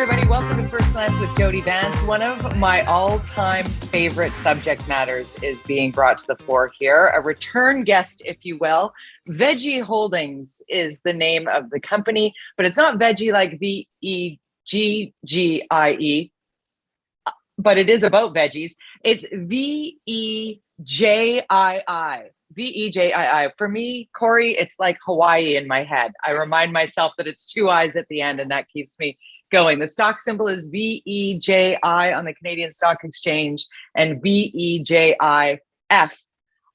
everybody. Welcome to First Glance with Jody, Vance. One of my all-time favorite subject matters is being brought to the floor here. A return guest, if you will. Vejii Holdings is the name of the company, but it's not veggie like VEGGIE, but it is about veggies. It's VEJII. VEJII. For me, Kory, it's like Hawaii in my head. I remind myself that it's two I's at the end, and that keeps me going. The stock symbol is VEJI on the Canadian Stock Exchange and VEJIF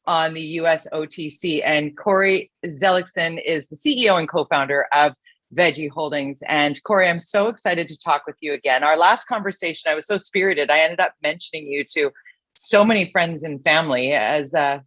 on the US OTC. And Kory Zelickson is the CEO and co-founder of Vejii Holdings. And Kory, I'm so excited to talk with you again. Our last conversation, I was so spirited. I ended up mentioning you to so many friends and family. As a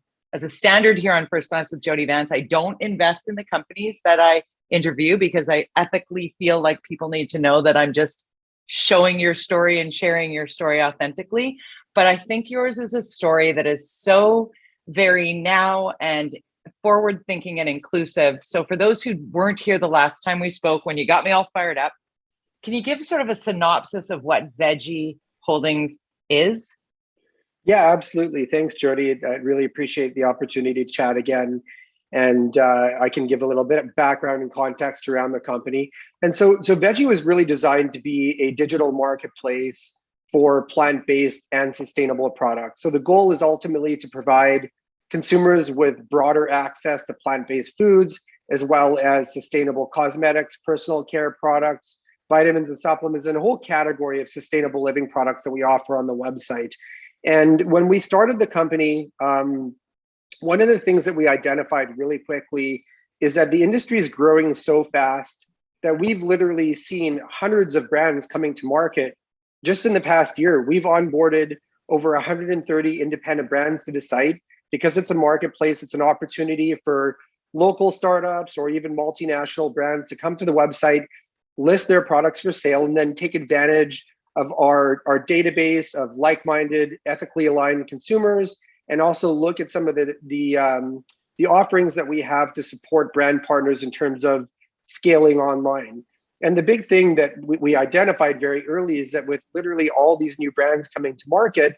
standard here on First Glance with Jody, Vance, I don't invest in the companies that I interview because I ethically feel like people need to know that I'm just showing your story and sharing your story authentically. But I think yours is a story that is so very now and forward thinking and inclusive. So for those who weren't here the last time we spoke, when you got me all fired up, can you give sort of a synopsis of what Vejii Holdings is? Yeah, absolutely. Thanks, Jody. I really appreciate the opportunity to chat again. And I can give a little bit of background and context around the company. And so Vejii was really designed to be a digital marketplace for plant-based and sustainable products. So the goal is ultimately to provide consumers with broader access to plant-based foods, as well as sustainable cosmetics, personal care products, vitamins and supplements, and a whole category of sustainable living products that we offer on the website. And when we started the company, one of the things that we identified really quickly is that the industry is growing so fast that we've literally seen hundreds of brands coming to market. Just in the past year, we've onboarded over 130 independent brands to the site because it's a marketplace. It's an opportunity for local startups or even multinational brands to come to the website, list their products for sale, and then take advantage of our database of like-minded, ethically aligned consumers, and also look at some of the offerings that we have to support brand partners in terms of scaling online. And the big thing that we identified very early is that with literally all these new brands coming to market,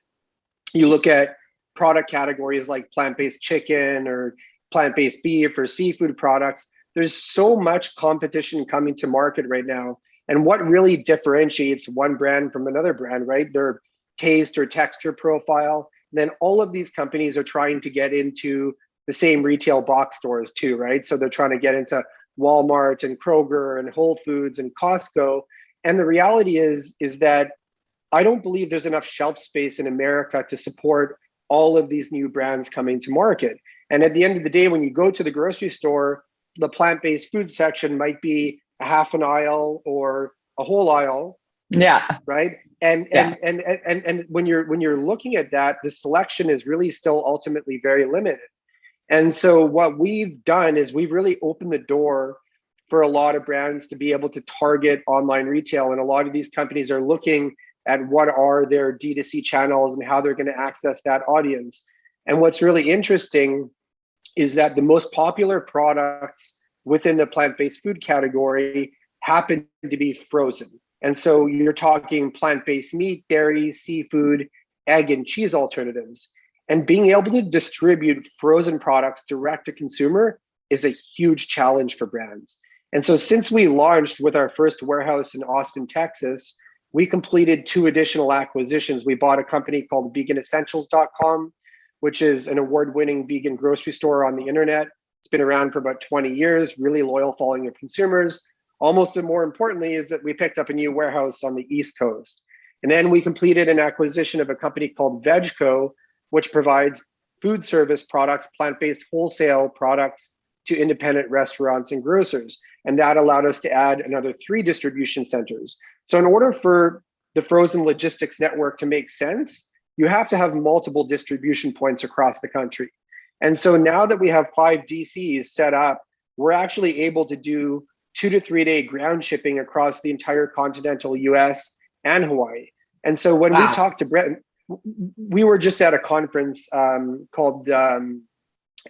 you look at product categories like plant-based chicken or plant-based beef or seafood products, there's so much competition coming to market right now. And what really differentiates one brand from another brand, right? Their taste or texture profile. Then all of these companies are trying to get into the same retail box stores too, right? So they're trying to get into Walmart and Kroger and Whole Foods and Costco. And the reality is that I don't believe there's enough shelf space in America to support all of these new brands coming to market. And at the end of the day, when you go to the grocery store, the plant-based food section might be a half an aisle or a whole aisle. Yeah. Right. And when you're looking at that, the selection is really still ultimately very limited. And so what we've done is we've really opened the door for a lot of brands to be able to target online retail. And a lot of these companies are looking at what are their D2C channels and how they're going to access that audience. And what's really interesting is that the most popular products within the plant-based food category happen to be frozen. And so you're talking plant-based meat, dairy, seafood, egg, and cheese alternatives. And being able to distribute frozen products direct to consumer is a huge challenge for brands. And so since we launched with our first warehouse in Austin, Texas, we completed 2 additional acquisitions. We bought a company called veganessentials.com, which is an award-winning vegan grocery store on the internet. It's been around for about 20 years, really loyal following of consumers. Almost and more importantly is that we picked up a new warehouse on the East Coast. And then we completed an acquisition of a company called VEJI.C, which provides food service products, plant-based wholesale products to independent restaurants and grocers. And that allowed us to add another 3 distribution centers. So in order for the frozen logistics network to make sense, you have to have multiple distribution points across the country. And so now that we have 5 DCs set up, we're actually able to do 2 to 3 day ground shipping across the entire continental US and Hawaii. And so when we talked to Brett, we were just at a conference called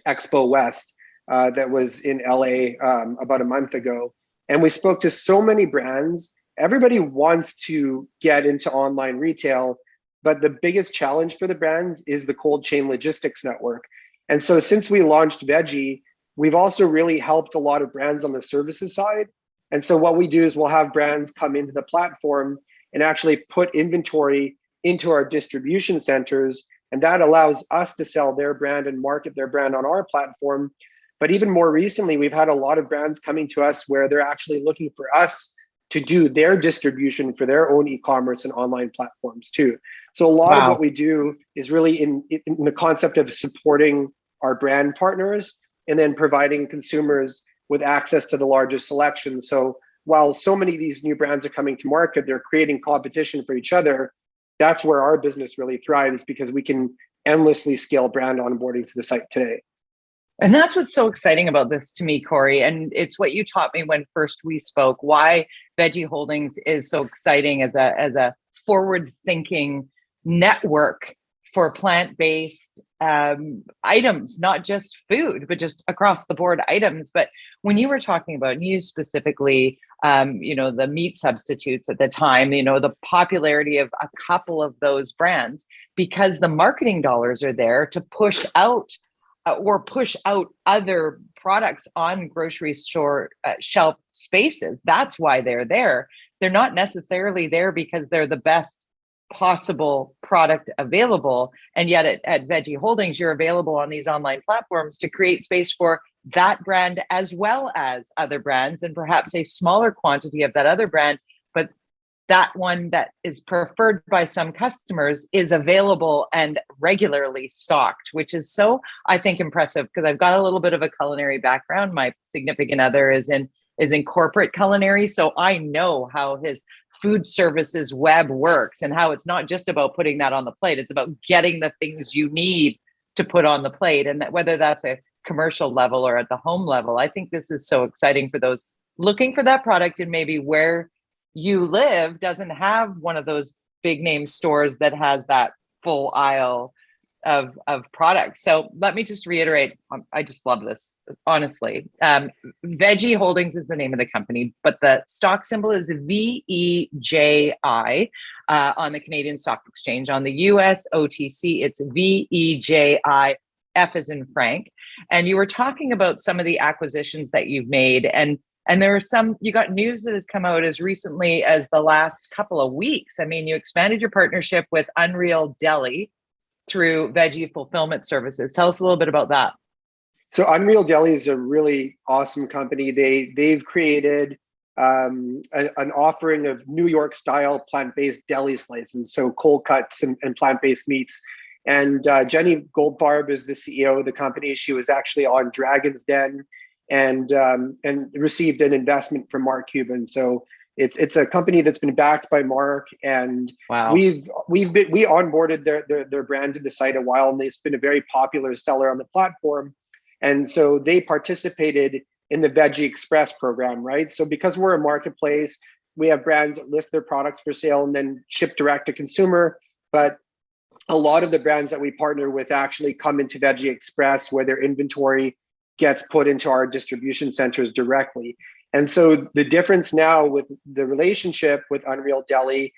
Expo West that was in LA about a month ago. And we spoke to so many brands everybody wants to get into online retail, but the biggest challenge for the brands is the cold chain logistics network. And so since we launched Vejii, we've also really helped a lot of brands on the services side. And so what we do is we'll have brands come into the platform and actually put inventory into our distribution centers. And that allows us to sell their brand and market their brand on our platform. But even more recently, we've had a lot of brands coming to us where they're actually looking for us to do their distribution for their own e-commerce and online platforms too. So a lot of what we do is really in the concept of supporting our brand partners and then providing consumers with access to the largest selection. So while so many of these new brands are coming to market, they're creating competition for each other. That's where our business really thrives, because we can endlessly scale brand onboarding to the site today. And that's what's so exciting about this to me, Kory. And it's what you taught me when first we spoke, why Vejii Holdings is so exciting as a forward-thinking network for plant-based items, not just food, but just across the board items. But when you were talking about, and you specifically, the meat substitutes at the time, the popularity of a couple of those brands, because the marketing dollars are there to push out other products on grocery store shelf spaces. That's why they're there. They're not necessarily there because they're the best possible product available. And yet at Vejii Holdings, you're available on these online platforms to create space for that brand as well as other brands, and perhaps a smaller quantity of that other brand, but that one that is preferred by some customers is available and regularly stocked, which is so, I think, impressive, because I've got a little bit of a culinary background. My significant other is in corporate culinary. So I know how his food services web works and how it's not just about putting that on the plate. It's about getting the things you need to put on the plate. And that, whether that's a commercial level or at the home level, I think this is so exciting for those looking for that product, and maybe where you live doesn't have one of those big name stores that has that full aisle of products. So let me just reiterate, I just love this, honestly. Vejii Holdings is the name of the company, but the stock symbol is VEJI on the Canadian Stock Exchange. On the US OTC, it's VEJI, F as in Frank. And you were talking about some of the acquisitions that you've made, and there are some, you got news that has come out as recently as the last couple of weeks. I mean, you expanded your partnership with Unreal Deli through Vejii Fulfillment Services. Tell us a little bit about that. So Unreal Deli is a really awesome company. They've created an offering of New York style plant-based deli slices, so cold cuts and plant-based meats. And Jenny Goldfarb is the CEO of the company. She was actually on Dragon's Den and received an investment from Mark Cuban. So it's a company that's been backed by Mark, and wow. we onboarded their brand to the site a while, and they've been a very popular seller on the platform. And so they participated in the Veggie Express program, right? So because we're a marketplace, we have brands that list their products for sale and then ship direct to consumer. But a lot of the brands that we partner with actually come into Veggie Express, where their inventory gets put into our distribution centers directly. And so the difference now with the relationship with Unreal Deli,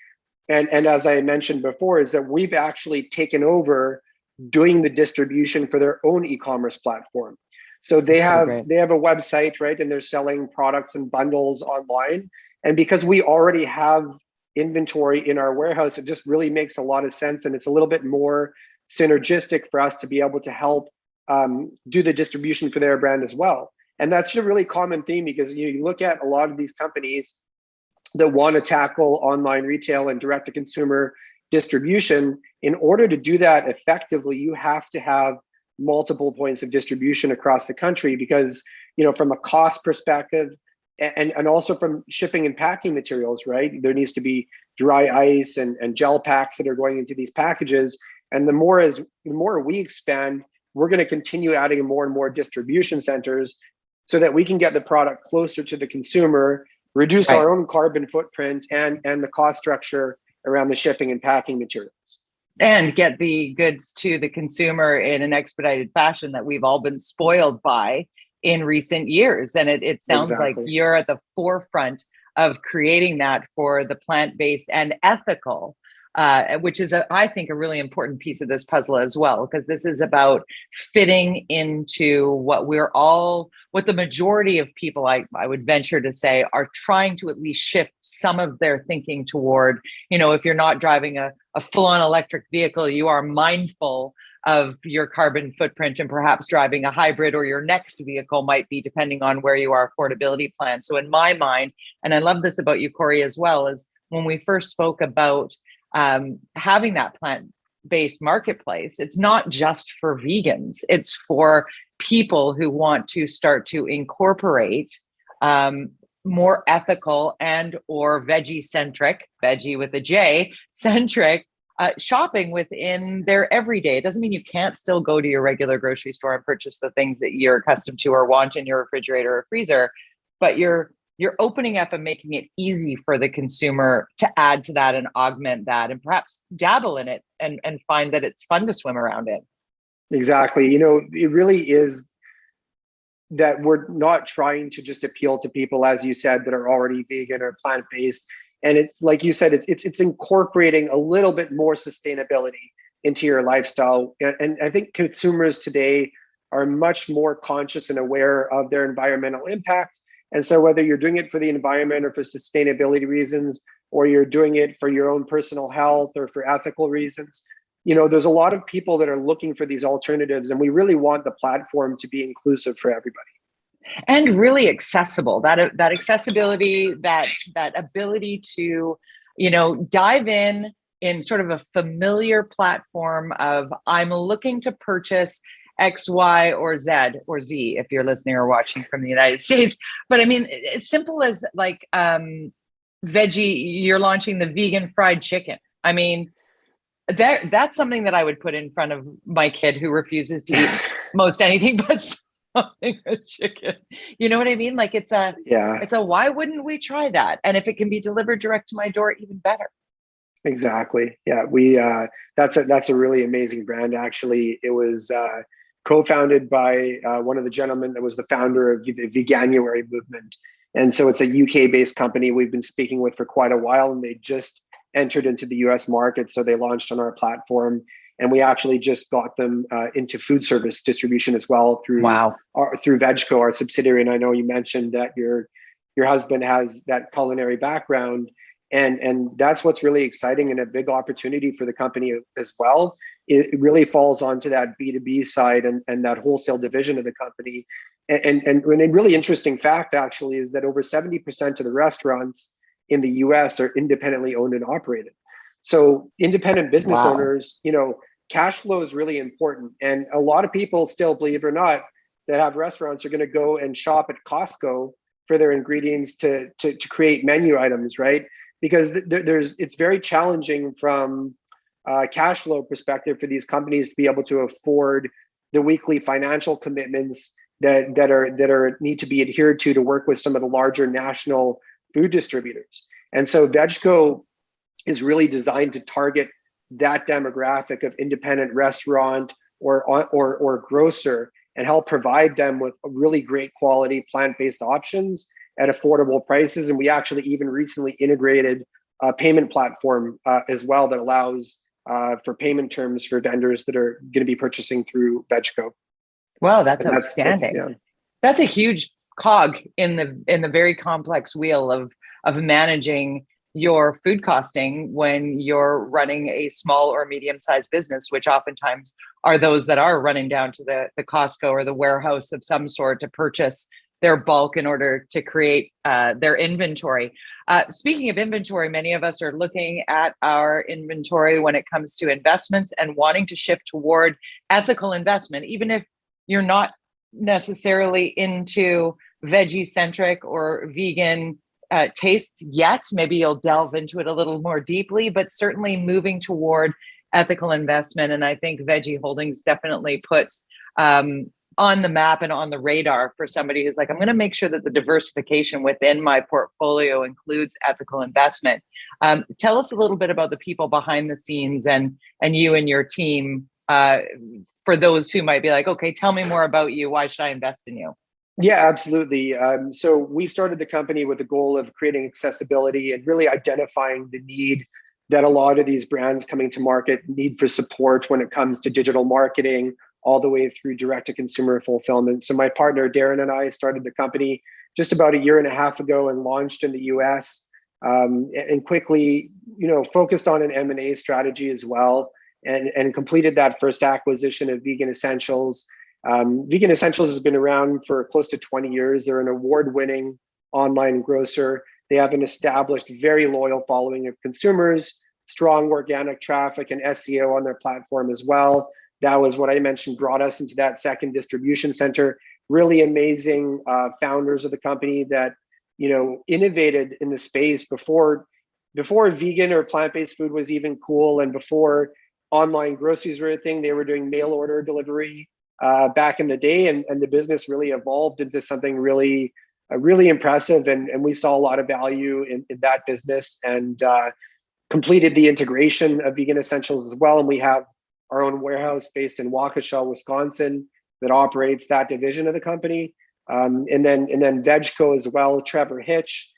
and as I mentioned before, is that we've actually taken over doing the distribution for their own e-commerce platform. So they have a website, right? And they're selling products and bundles online. And because we already have inventory in our warehouse, it just really makes a lot of sense. And it's a little bit more synergistic for us to be able to help do the distribution for their brand as well. And that's a really common theme, because you look at a lot of these companies that want to tackle online retail and direct to consumer distribution. In order to do that effectively, you have to have multiple points of distribution across the country, because from a cost perspective and also from shipping and packing materials, right? There needs to be dry ice and gel packs that are going into these packages. And the more we expand, we're going to continue adding more and more distribution centers so that we can get the product closer to the consumer, reduce our own carbon footprint and the cost structure around the shipping and packing materials. And get the goods to the consumer in an expedited fashion that we've all been spoiled by in recent years. And it sounds like you're at the forefront of creating that for the plant-based and ethical, which is, I think, a really important piece of this puzzle as well, because this is about fitting into what the majority of people, I would venture to say, are trying to at least shift some of their thinking toward. If you're not driving a full-on electric vehicle, you are mindful of your carbon footprint, and perhaps driving a hybrid or your next vehicle might be, depending on where you are, affordability plan. So in my mind, and I love this about you, Kory, as well, is when we first spoke about having that plant-based marketplace, it's not just for vegans, it's for people who want to start to incorporate more ethical and or veggie-centric, veggie with a J, centric shopping within their everyday. It doesn't mean you can't still go to your regular grocery store and purchase the things that you're accustomed to or want in your refrigerator or freezer, but you're opening up and making it easy for the consumer to add to that and augment that and perhaps dabble in it and find that it's fun to swim around in. Exactly. It really is that we're not trying to just appeal to people, as you said, that are already vegan or plant-based. And it's like you said, it's incorporating a little bit more sustainability into your lifestyle. And I think consumers today are much more conscious and aware of their environmental impact. And so whether you're doing it for the environment or for sustainability reasons, or you're doing it for your own personal health or for ethical reasons, there's a lot of people that are looking for these alternatives, and we really want the platform to be inclusive for everybody. And really accessible, that accessibility, that ability to, dive in sort of a familiar platform of, I'm looking to purchase X, Y, or Z, or Z, if you're listening or watching from the United States. But I mean, as simple as like veggie, you're launching the vegan fried chicken. I mean, that's something that I would put in front of my kid who refuses to eat most anything but something with chicken. You know what I mean? Like it's a why wouldn't we try that? And if it can be delivered direct to my door, even better. Exactly. Yeah, we that's a really amazing brand. Actually, it was co-founded by one of the gentlemen that was the founder of the Veganuary movement. And so it's a UK-based company we've been speaking with for quite a while, and they just entered into the US market. So they launched on our platform, and we actually just got them into food service distribution as well through through VEJI.C, our subsidiary. And I know you mentioned that your husband has that culinary background. And that's what's really exciting and a big opportunity for the company as well. It really falls onto that B2B side and that wholesale division of the company. And a really interesting fact actually is that over 70% of the restaurants in the US are independently owned and operated. So independent business owners, cash flow is really important. And a lot of people still, believe it or not, that have restaurants are going to go and shop at Costco for their ingredients to create menu items, right? Because it's very challenging from a cash flow perspective for these companies to be able to afford the weekly financial commitments that need to be adhered to work with some of the larger national food distributors. And so VEJI.C is really designed to target that demographic of independent restaurant or grocer and help provide them with really great quality plant-based options at affordable prices. And we actually even recently integrated a payment platform as well that allows for payment terms for vendors that are going to be purchasing through VEJI.C. Wow, that's outstanding. That's a huge cog in the very complex wheel of managing your food costing when you're running a small or medium-sized business, which oftentimes are those that are running down to the Costco or the warehouse of some sort to purchase their bulk in order to create their inventory. Speaking of inventory, many of us are looking at our inventory when it comes to investments and wanting to shift toward ethical investment, even if you're not necessarily into veggie-centric or vegan tastes yet. Maybe you'll delve into it a little more deeply, but certainly moving toward ethical investment. And I think Vejii Holdings definitely puts on the map and on the radar for somebody who's like, I'm going to make sure that the diversification within my portfolio includes ethical investment. Tell us a little bit about the people behind the scenes and you and your team, for those who might be like, okay, tell me more about you. Why should I invest in you? Yeah, absolutely. So we started the company with the goal of creating accessibility and really identifying the need that a lot of these brands coming to market need for support when it comes to digital marketing, all the way through direct to consumer fulfillment. So my partner Darren and I started the company just about a year and a half ago and launched in the US, and quickly, focused on an M&A strategy as well, and completed that first acquisition of Vegan Essentials. Vegan Essentials has been around for close to 20 years. They're an award-winning online grocer. They have an established, very loyal following of consumers, strong organic traffic and SEO on their platform as well. That was what I mentioned brought us into that second distribution center. Really amazing founders of the company that innovated in the space before vegan or plant-based food was even cool, and before online groceries were a thing. They were doing mail order delivery back in the day, and the business really evolved into something really impressive, and we saw a lot of value in that business, and completed the integration of Vegan Essentials as well. And we have our own warehouse based in Waukesha, Wisconsin, that operates that division of the company. And then VEJI.C as well. Trevor Hitch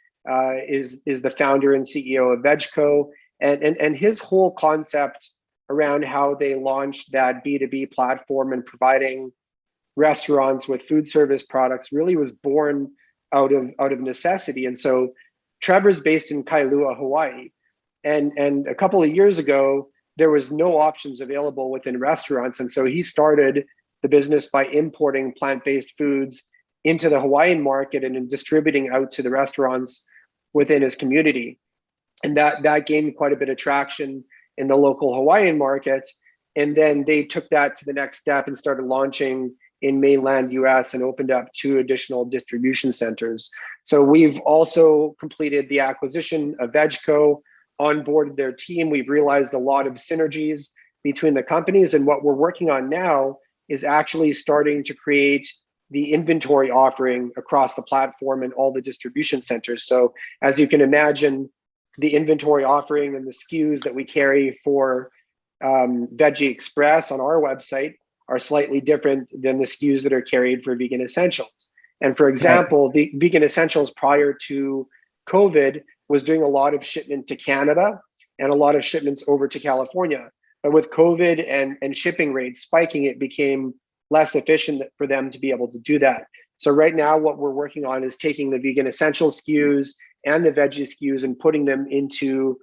is the founder and CEO of VEJI.C, and his whole concept around how they launched that B2B platform and providing restaurants with food service products really was born out of necessity. And so Trevor's based in Kailua, Hawaii. And a couple of years ago, there was no options available within restaurants. And so he started the business by importing plant-based foods into the Hawaiian market and then distributing out to the restaurants within his community. And that gained quite a bit of traction in the local Hawaiian market. And then they took that to the next step and started launching in mainland US and opened up 2 additional distribution centers. So we've also completed the acquisition of VEJI.C, onboarded their team. We've realized a lot of synergies between the companies. And what we're working on now is actually starting to create the inventory offering across the platform and all the distribution centers. So as you can imagine, the inventory offering and the SKUs that we carry for Veggie Express on our website are slightly different than the SKUs that are carried for Vegan Essentials. And for example, the Vegan Essentials prior to COVID was doing a lot of shipment to Canada and a lot of shipments over to California. But with COVID and shipping rates spiking, it became less efficient for them to be able to do that. So right now, what we're working on is taking the Vegan Essential SKUs and the Veggie SKUs and putting them into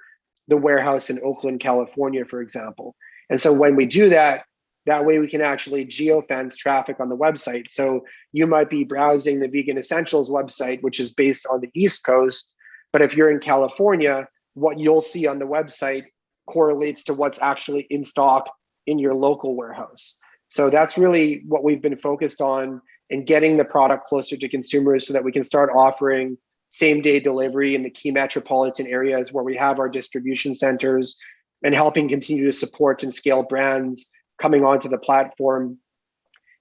the warehouse in Oakland, California, for example. And so when we do that, that way we can actually geofence traffic on the website. So you might be browsing the Vegan Essentials website, which is based on the East Coast. But if you're in California, what you'll see on the website correlates to what's actually in stock in your local warehouse. So that's really what we've been focused on, in getting the product closer to consumers so that we can start offering same-day delivery in the key metropolitan areas where we have our distribution centers, and helping continue to support and scale brands coming onto the platform.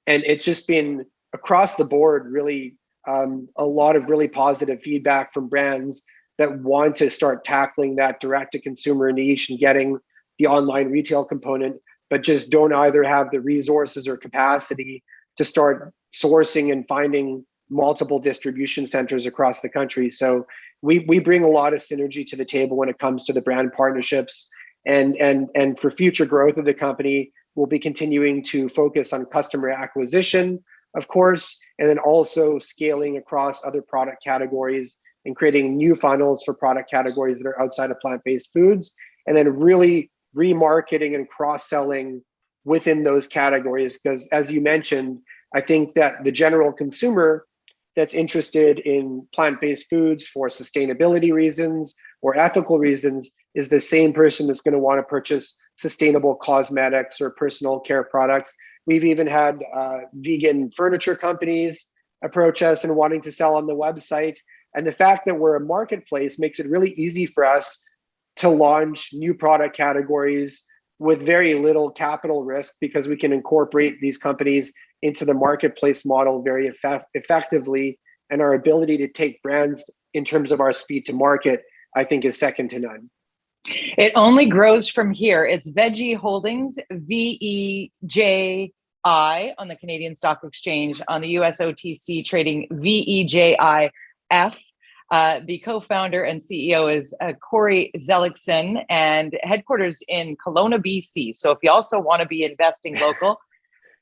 And it's just been across the board, really a lot of really positive feedback from brands that want to start tackling that direct-to-consumer niche and getting the online retail component, but just don't either have the resources or capacity to start sourcing and finding multiple distribution centers across the country. So we bring a lot of synergy to the table when it comes to the brand partnerships, and for future growth of the company, we'll be continuing to focus on customer acquisition, of course, and then also scaling across other product categories and creating new funnels for product categories that are outside of plant-based foods, and then really remarketing and cross-selling within those categories. Because as you mentioned, I think that the general consumer that's interested in plant-based foods for sustainability reasons or ethical reasons is the same person that's going to want to purchase sustainable cosmetics or personal care products. We've even had vegan furniture companies approach us and wanting to sell on the website. And the fact that we're a marketplace makes it really easy for us to launch new product categories with very little capital risk, because we can incorporate these companies into the marketplace model very effectively. And our ability to take brands in terms of our speed to market, I think, is second to none. It only grows from here. It's Vejii Holdings, VEJI VEJI on the Canadian Stock Exchange, on the US OTC trading VEJIF. The co-founder and CEO is Kory Zelickson, and headquarters in Kelowna, BC. So if you also want to be investing local,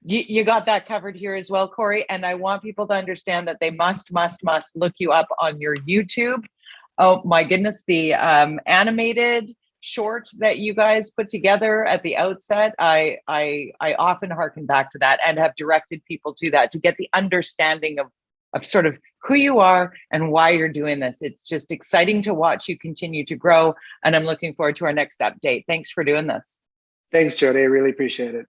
you got that covered here as well, Kory. And I want people to understand that they must look you up on your YouTube. Oh my goodness, the animated short that you guys put together at the outset, I often harken back to that and have directed people to that to get the understanding of sort of who you are and why you're doing this. It's just exciting to watch you continue to grow, and I'm looking forward to our next update. Thanks for doing this. Thanks, Jody. I really appreciate it.